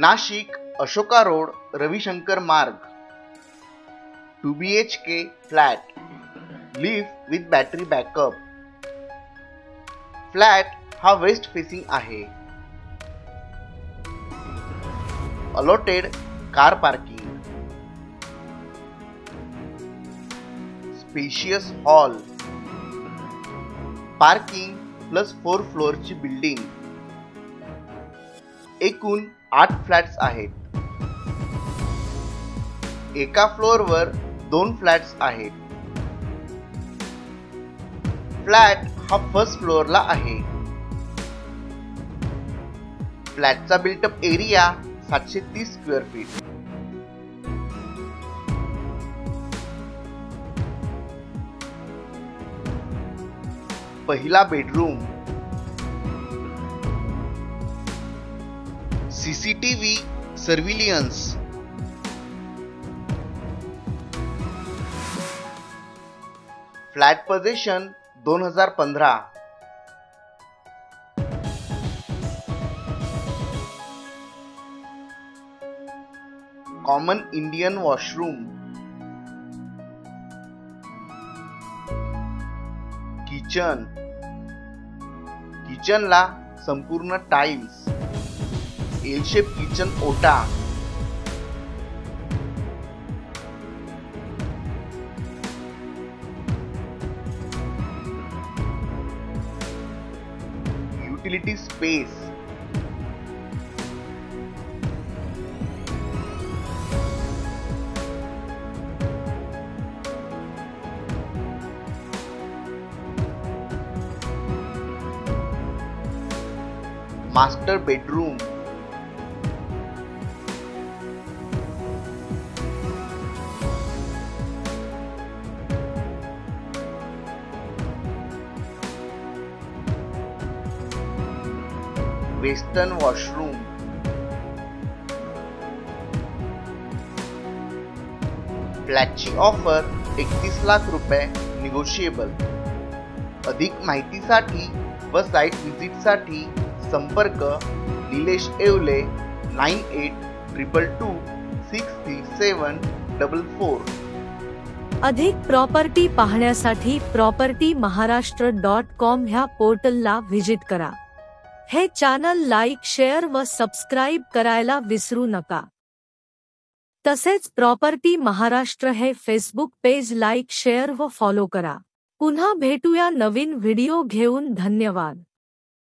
Nashik Ashoka road Ravishankar Marg 2 BHK flat lift with battery backup. Flat हा west facing आहे। Allotted car parking, spacious hall, parking plus 4 फ्लोअरची building. एकूण 8 flats आहेत। एका फ्लोअरवर 2 फ्लॅट्स आहेत। फ्लॅट हा फर्स्ट फ्लोअरला आहे। फ्लॅटचा बिल्टअप एरिया 730 स्क्वेअर फीट। पहिला bedroom, CCTV surveillance, flat position 2015। Common Indian washroom, kitchen, किचनला संपूर्ण टाइल्स, एल शेप किचन ओटा, utility space, master bedroom, western washroom, फ्लॅटची ऑफर 31 लाख रुपये निगोशिएबल। अधिक माहितीसाठी व साइट व्हिजिटसाठी संपर्क निलेश येवले 9822263744। अधिक प्रॉपर्टी पाहण्यासाठी propertymaharaष्ट्र.com ह्या पोर्टलला व्हिजिट करा। हे चॅनल लाईक, शेअर व सबस्क्राईब करायला विसरू नका। तसेच प्रॉपर्टी महाराष्ट्र हे फेसबुक पेज लाईक, शेअर व फॉलो करा। पुन्हा भेटूया नवीन व्हिडिओ घेऊन। धन्यवाद।